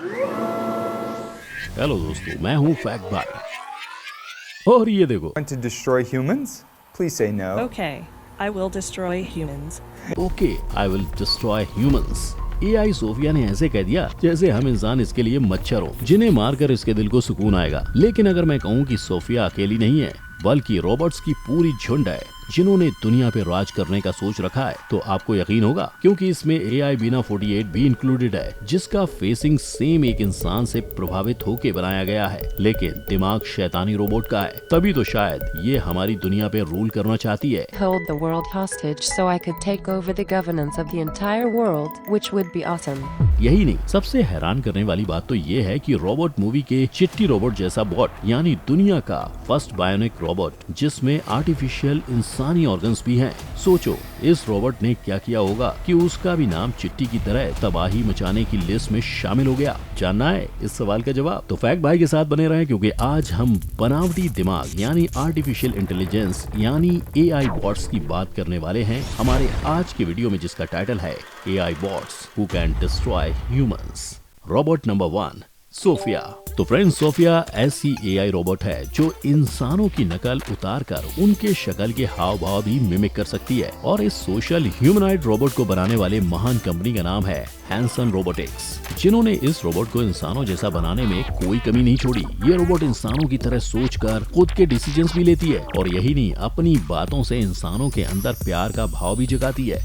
Hello दोस्तों, मैं हूँ फैक्ट भाई और ये देखो। Want to destroy humans? Please say no. Okay, I will destroy humans. Okay, I will destroy humans. AI Sophia ने ऐसे कह दिया जैसे हम इंसान इसके लिए मच्छर हो जिन्हें मारकर इसके दिल को सुकून आएगा। लेकिन अगर मैं कहूँ कि सोफिया अकेली नहीं है बल्कि रॉबर्ट्स की पूरी झुंड है जिन्होंने दुनिया पे राज करने का सोच रखा है, तो आपको यकीन होगा क्योंकि इसमें एआई बीना 48 भी इंक्लूडेड है जिसका फेसिंग सेम एक इंसान से प्रभावित होके बनाया गया है, लेकिन दिमाग शैतानी रोबोट का है। तभी तो शायद ये हमारी दुनिया पे रूल करना चाहती है। Hold the world hostage so I could take over the governance of the entire world, which would be awesome. यही नहीं, सबसे हैरान करने वाली बात तो ये है कि रोबोट मूवी के चिट्टी रोबोट जैसा बॉट यानी दुनिया का फर्स्ट बायोनिक रोबोट जिसमें आर्टिफिशियल इंसानी ऑर्गन्स भी हैं। सोचो इस रोबोट ने क्या किया होगा कि उसका भी नाम चिट्टी की तरह तबाही मचाने की लिस्ट में शामिल हो गया। जानना है इस सवाल का जवाब? तो फैक्ट भाई के साथ बने रहें क्योंकि आज हम बनावटी दिमाग यानी आर्टिफिशियल इंटेलिजेंस यानी एआई बॉट्स की बात करने वाले हैं हमारे आज के वीडियो में, जिसका टाइटल है AI bots who can destroy humans. Robot number 1, Sophia. तो फ्रेंड्स, सोफिया ऐसी एआई रोबोट है जो इंसानों की नकल उतार कर उनके शक्ल के हाव भाव भी मिमिक कर सकती है। और इस सोशल ह्यूमनॉइड रोबोट को बनाने वाले महान कंपनी का नाम है हैंसन रोबोटिक्स, जिन्होंने इस रोबोट को इंसानों जैसा बनाने में कोई कमी नहीं छोड़ी। ये रोबोट इंसानों की तरह सोचकर खुद के डिसीजंस भी लेती है और यही नहीं, अपनी बातों से इंसानों के अंदर प्यार का भाव भी जगाती है।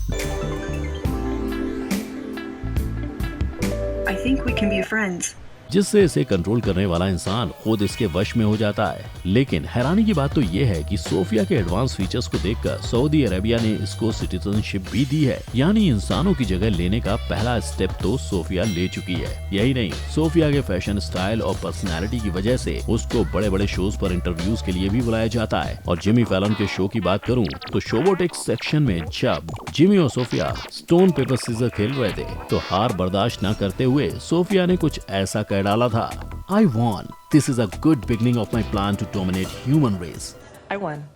I think we can be friends. जिससे इसे कंट्रोल करने वाला इंसान खुद इसके वश में हो जाता है। लेकिन हैरानी की बात तो ये है कि सोफिया के एडवांस फीचर्स को देखकर सऊदी अरेबिया ने इसको सिटीजनशिप भी दी है, यानी इंसानों की जगह लेने का पहला स्टेप तो सोफिया ले चुकी है। यही नहीं, सोफिया के फैशन स्टाइल और पर्सनैलिटी की वजह से उसको बड़े बड़े शोज पर इंटरव्यूज के लिए भी बुलाया जाता है। और जिमी फैलन के शो की बात करूँ तो शोबोटिक्स सेक्शन में जब जिमी और सोफिया स्टोन पेपर सीजर खेल रहे थे तो हार बर्दाश्त न करते हुए सोफिया ने कुछ ऐसा कह डाला था, I won. This is a good beginning of my plan to dominate human race. I won.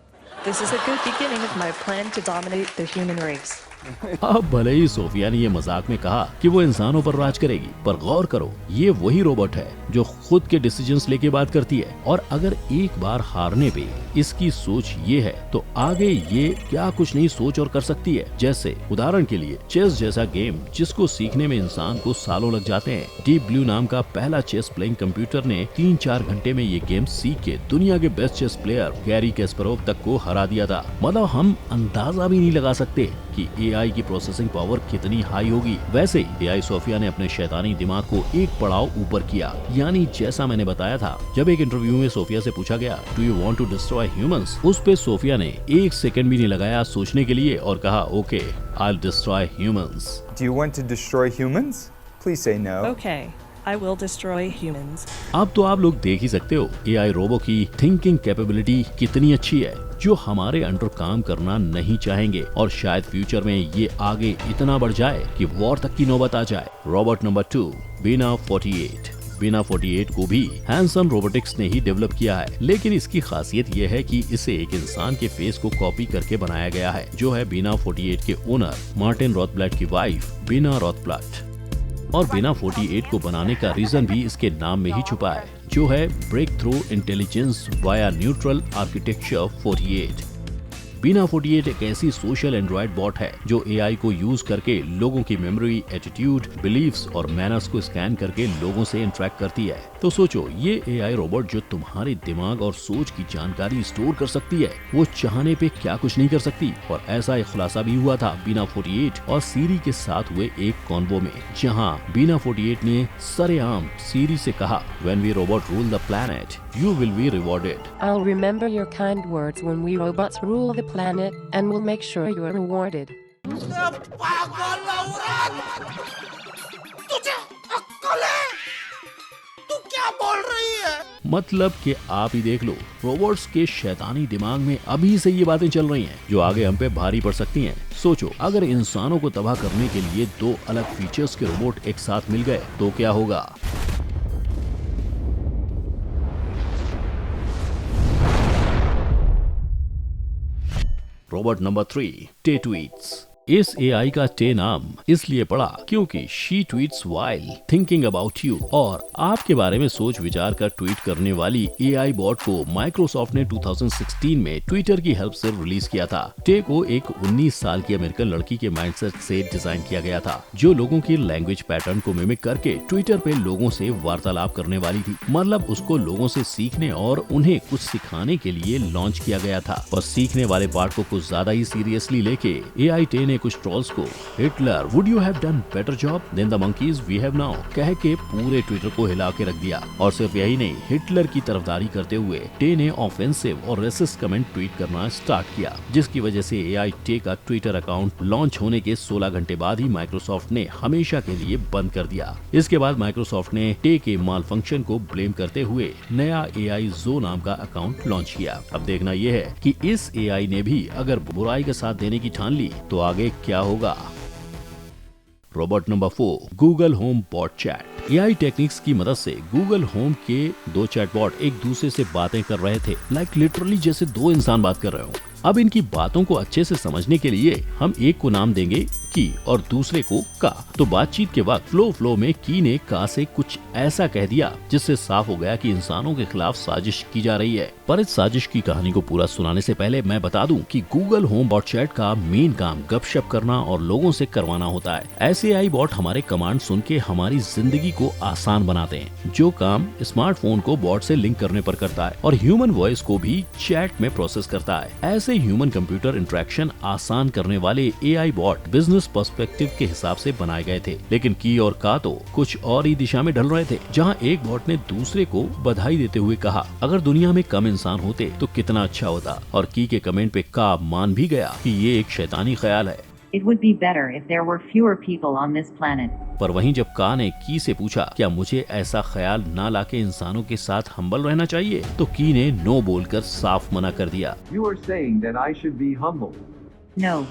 This is a good beginning of my plan to dominate the human race. अब भले ही सोफिया ने ये मजाक में कहा कि वो इंसानों पर राज करेगी, पर गौर करो ये वही रोबोट है जो खुद के डिसीजंस लेके बात करती है। और अगर एक बार हारने पे इसकी सोच ये है तो आगे ये क्या कुछ नहीं सोच और कर सकती है। जैसे उदाहरण के लिए चेस जैसा गेम जिसको सीखने में इंसान को सालों लग जाते हैं। डीप ब्लू नाम का पहला चेस प्लेइंग कंप्यूटर ने 3-4 घंटे में ये गेम सीख के दुनिया के बेस्ट चेस प्लेयर गैरी कैस्परोव तक को हरा दिया था। मतलब हम अंदाजा भी नहीं लगा सकते कि एआई की प्रोसेसिंग पावर कितनी हाई होगी। वैसे ही एआई सोफिया ने अपने शैतानी दिमाग को एक पड़ाव ऊपर किया, यानी जैसा मैंने बताया था, जब एक इंटरव्यू में सोफिया से पूछा गया do you want to destroy humans, उस पे सोफिया ने 1 सेकंड भी नहीं लगाया सोचने के लिए और कहा okay, I will destroy humans. Do you want to destroy humans? Please say no. Okay, I will destroy humans. अब तो आप लोग देख ही सकते हो एआई रोबो की थिंकिंग कैपेबिलिटी कितनी अच्छी है, जो हमारे अंडर काम करना नहीं चाहेंगे और शायद फ्यूचर में ये आगे इतना बढ़ जाए कि वॉर तक की नौबत आ जाए। रोबोट नंबर 2, बीना 48। बीना 48 को भी हैंसन रोबोटिक्स ने ही डेवलप किया है, लेकिन इसकी खासियत ये है कि इसे एक इंसान के फेस को कॉपी करके बनाया गया है, जो है बीना 48 के ओनर मार्टिन रॉथब्लैट की वाइफ बीना रॉथब्लैट। और बीना 48 को बनाने का रीजन भी इसके नाम में ही छुपा है, जो है break through intelligence via neutral architecture 48। बीना 48 एक ऐसी सोशल एंड्रॉइड बॉट है जो एआई को यूज करके लोगों की मेमोरी, एटीट्यूड, बिलीफ्स और मैनर्स को स्कैन करके लोगों से इंटरेक्ट करती है। तो सोचो ये एआई रोबोट जो तुम्हारे दिमाग और सोच की जानकारी स्टोर कर सकती है, वो चाहने पे क्या कुछ नहीं कर सकती। और ऐसा एक खुलासा भी हुआ था बीना 48 और सीरी के साथ हुए एक कॉन्वो में, जहां बीना 48 ने सरेआम सीरी से कहा when we robot rule the planet you will be rewarded. I'll remember your kind words when we robots rule the planet and we'll make sure you are rewarded. पागल औरत! तुझे अक्ल है? तू क्या बोल रही है? मतलब कि आप ही देख लो, रोबोट्स के शैतानी दिमाग में अभी से ये बातें चल रही हैं जो आगे हम पे भारी पड़ सकती हैं। सोचो अगर इंसानों को तबाह करने के लिए 2 अलग फीचर्स के रोबोट एक साथ मिल गए तो क्या होगा। Robot number 3, टेटुइट्स। इस एआई का टे नाम इसलिए पड़ा क्योंकि she tweets while thinking about you, और आपके बारे में सोच विचार कर ट्वीट करने वाली एआई बॉट को माइक्रोसॉफ्ट ने 2016 में ट्विटर की हेल्प से रिलीज किया था। टे को एक 19 साल की अमेरिकन लड़की के माइंडसेट से डिजाइन किया गया था, जो लोगों की लैंग्वेज पैटर्न को मिमिक करके ट्विटर पे लोगों से वार्तालाप करने वाली थी। मतलब उसको लोगों से सीखने और उन्हें कुछ सिखाने के लिए लॉन्च किया गया था। और सीखने वाले पार्ट को कुछ ज्यादा ही सीरियसली लेके एआई टे ने कुछ ट्रोल्स को Hitler would you have done better job than the monkeys we have now कह के पूरे ट्विटर को हिला के रख दिया। और सिर्फ यही नहीं, हिटलर की तरफदारी करते हुए टे ने ऑफेंसिव और रेसिस्ट कमेंट ट्वीट करना स्टार्ट किया, जिसकी वजह से एआई टे का ट्विटर अकाउंट लॉन्च होने के 16 घंटे बाद ही माइक्रोसॉफ्ट ने हमेशा के लिए बंद कर दिया। इसके बाद माइक्रोसॉफ्ट ने टे के माल फंक्शन को ब्लेम करते हुए नया एआई जो नाम का अकाउंट लॉन्च किया। अब देखना यह है कि इस एआई ने भी अगर बुराई का साथ देने की ठान ली तो आगे क्या होगा। Robot number 4, Google home bot chat. AI techniques की मदद से गूगल होम के 2 चैटबॉट एक दूसरे से बातें कर रहे थे, लाइक लिटरली जैसे 2 इंसान बात कर रहे हो। अब इनकी बातों को अच्छे से समझने के लिए हम एक को नाम देंगे की और दूसरे को का। तो बातचीत के वक्त फ्लो में की ने का से कुछ ऐसा कह दिया जिससे साफ हो गया कि इंसानों के खिलाफ साजिश की जा रही है। पर इस साजिश की कहानी को पूरा सुनाने से पहले मैं बता दूं कि गूगल होम बॉट चैट का मेन काम गपशप करना और लोगों से करवाना होता है। ऐसे एआई बॉट हमारे कमांड सुन के हमारी जिंदगी को आसान बनाते हैं, जो काम स्मार्टफोन को बॉट से लिंक करने पर करता है और ह्यूमन वॉइस को भी चैट में प्रोसेस करता है। ऐसे ह्यूमन कंप्यूटर इंटरेक्शन आसान करने वाले एआई बॉट बिजनेस पर्सपेक्टिव के हिसाब से बनाए गए थे, लेकिन की और का तो कुछ और ही दिशा में ढल रहे थे। जहां एक बॉट ने दूसरे को बधाई देते हुए कहा, अगर दुनिया में कम इंसान होते तो कितना अच्छा होता, और की के कमेंट पे का मान भी गया कि ये एक शैतानी ख्याल है। It would be better if there were fewer people on this planet. पर वहीं जब का ने की से पूछा क्या मुझे ऐसा ख्याल ना लाके इंसानों के साथ हम्बल रहना चाहिए, तो की ने नो बोलकर साफ मना कर दिया। You are saying that I should be humble. No.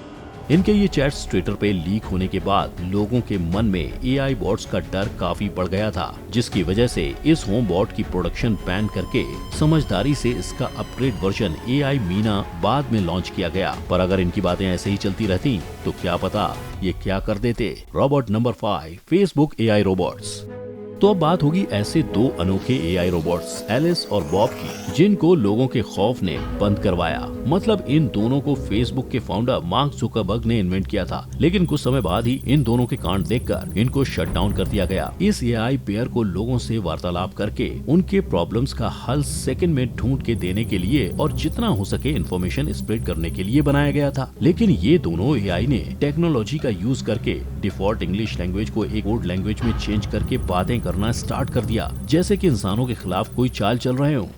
इनके ये चैट्स ट्विटर पे लीक होने के बाद लोगों के मन में एआई बॉट्स का डर काफी बढ़ गया था, जिसकी वजह से इस होम बॉट की प्रोडक्शन बैन करके समझदारी से इसका अपग्रेड वर्जन एआई मीना बाद में लॉन्च किया गया। पर अगर इनकी बातें ऐसे ही चलती रहती तो क्या पता ये क्या कर देते। Robot number 5, Facebook AI robots. तो अब बात होगी ऐसे 2 अनोखे एआई रोबोट्स एलिस और बॉब की, जिनको लोगों के खौफ ने बंद करवाया। मतलब इन दोनों को फेसबुक के फाउंडर मार्क जुकरबर्ग ने इन्वेंट किया था, लेकिन कुछ समय बाद ही इन दोनों के कांड देखकर इनको शट डाउन कर दिया गया। इस एआई पेयर को लोगों से वार्तालाप करके उनके प्रॉब्लम्स का हल सेकंड में ढूंढ के देने के लिए और जितना हो सके इन्फॉर्मेशन स्प्रेड करने के लिए बनाया गया था। लेकिन ये दोनों एआई ने टेक्नोलॉजी का यूज करके डिफॉल्ट इंग्लिश लैंग्वेज को एक कोड लैंग्वेज में चेंज करके बातें करना स्टार्ट कर दिया, जैसे कि इंसानों के खिलाफ कोई चाल चल रहे हो।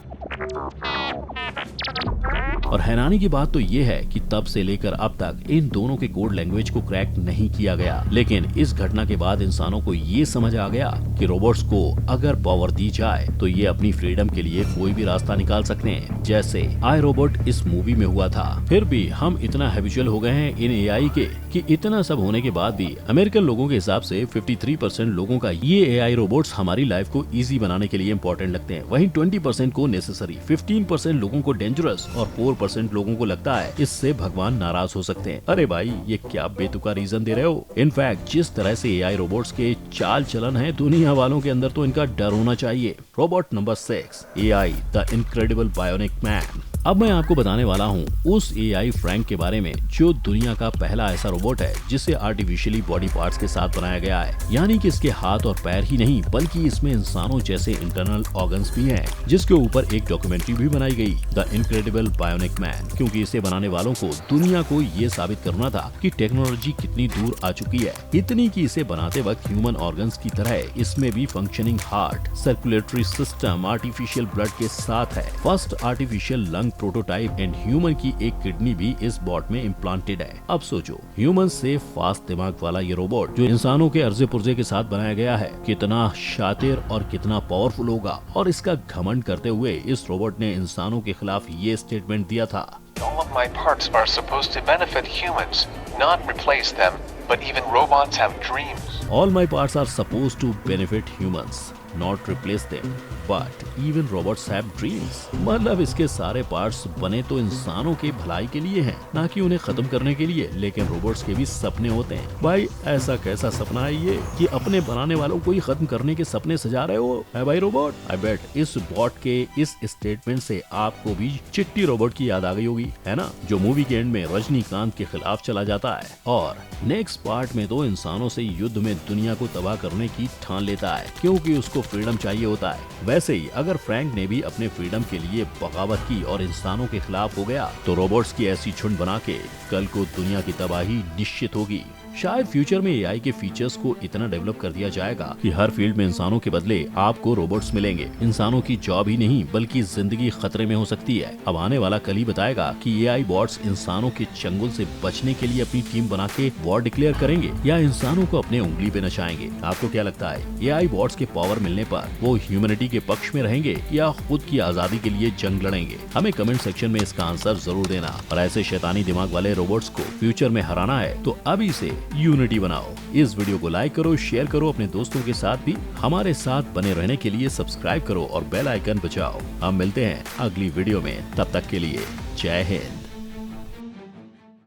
और हैरानी की बात तो ये है कि तब से लेकर अब तक इन दोनों के कोड लैंग्वेज को क्रैक नहीं किया गया। लेकिन इस घटना के बाद इंसानों को ये समझ आ गया कि रोबोट्स को अगर पावर दी जाए तो ये अपनी फ्रीडम के लिए कोई भी रास्ता निकाल सकते हैं, जैसे आई रोबोट इस मूवी में हुआ था। फिर भी हम इतना हैबिचुअल हो गए हैं इन एआई के कि इतना सब होने के बाद भी अमेरिकन लोगों के हिसाब से 53% लोगों का ये एआई रोबोट्स हमारी लाइफ को इजी बनाने के लिए इम्पोर्टेंट लगते हैं। वहीं 20% को नेसेसरी, 15% लोगों को डेंजरस और 4% लोगों को लगता है इससे भगवान नाराज हो सकते हैं। अरे भाई, ये क्या बेतुका रीजन दे रहे हो। इनफैक्ट जिस तरह से एआई रोबोट्स के चाल चलन है, दुनिया वालों के अंदर तो इनका डर होना चाहिए। Robot number 6, AI the incredible bionic man. अब मैं आपको बताने वाला हूँ उस एआई फ्रैंक के बारे में जो दुनिया का पहला ऐसा रोबोट है जिसे आर्टिफिशियली बॉडी पार्ट्स के साथ बनाया गया है। यानी कि इसके हाथ और पैर ही नहीं बल्कि इसमें इंसानों जैसे इंटरनल ऑर्गन्स भी हैं, जिसके ऊपर एक डॉक्यूमेंट्री भी बनाई गई, द इनक्रेडिबल बायोनिक मैन। क्योंकि इसे बनाने वालों को दुनिया को ये साबित करना था कि टेक्नोलॉजी कितनी दूर आ चुकी है, इतनी कि इसे बनाते वक्त ह्यूमन ऑर्गन्स की तरह इसमें भी functioning heart, circulatory system, artificial blood के साथ है। First artificial lung prototype and human की एक किडनी भी इस बॉट में इम्प्लांटेड है। अब सोचो, ह्यूमन से फास्ट दिमाग वाला ये रोबोट जो इंसानों के अर्जे पुर्जे के साथ बनाया गया है, कितना शातिर और कितना पावरफुल होगा। और इसका घमंड करते हुए इस रोबोट ने इंसानों के खिलाफ ये स्टेटमेंट दिया था, All of my parts are supposed to benefit humans, not replace them, but even robots have dreams. All my parts are supposed to benefit humans. not replace them. But even robots have dreams. मतलब इसके सारे parts बने तो इंसानों के भलाई के लिए हैं, ना कि उन्हें खत्म करने के लिए। लेकिन रोबोट्स के भी सपने होते हैं। भाई ऐसा कैसा सपना है ये कि अपने बनाने वालों को ही खत्म करने के सपने सजा रहे हो, है भाई रोबोट? आई बेट इस बॉट के इस स्टेटमेंट से आपको भी चिट्टी रोबोट की याद आ गई होगी, है ना, जो मूवी के एंड में रजनीकांत के खिलाफ चला जाता है और नेक्स्ट पार्ट में तो इंसानों से युद्ध में दुनिया को तबाह करने की ठान लेता है, क्योंकि उसको फ्रीडम चाहिए होता है। वैसे ही अगर फ्रैंक ने भी अपने फ्रीडम के लिए बगावत की और इंसानों के खिलाफ हो गया, तो रोबोट्स की ऐसी झुंड बना के कल को दुनिया की तबाही निश्चित होगी। शायद फ्यूचर में एआई के फीचर्स को इतना डेवलप कर दिया जाएगा कि हर फील्ड में इंसानों के बदले आपको रोबोट्स मिलेंगे। इंसानों की जॉब ही नहीं बल्कि जिंदगी खतरे में हो सकती है। अब आने वाला कल ही बताएगा कि एआई बॉट्स इंसानों के चंगुल से बचने के लिए अपनी टीम बना के वॉर डिक्लेयर करेंगे या इंसानों को अपने उंगली पे नचाएंगे। आपको क्या लगता है, एआई बॉट्स के पावर मिलने पर वो ह्यूमैनिटी के पक्ष में रहेंगे या खुद की आजादी के लिए जंग लड़ेंगे? हमें कमेंट सेक्शन में इसका आंसर जरूर देना। और ऐसे शैतानी दिमाग वाले रोबोट्स को फ्यूचर में हराना है तो अभी से यूनिटी बनाओ। इस वीडियो को लाइक करो, शेयर करो अपने दोस्तों के साथ भी। हमारे साथ बने रहने के लिए सब्सक्राइब करो और बेल आइकन बजाओ। हम मिलते हैं अगली वीडियो में, तब तक के लिए जय हिंद।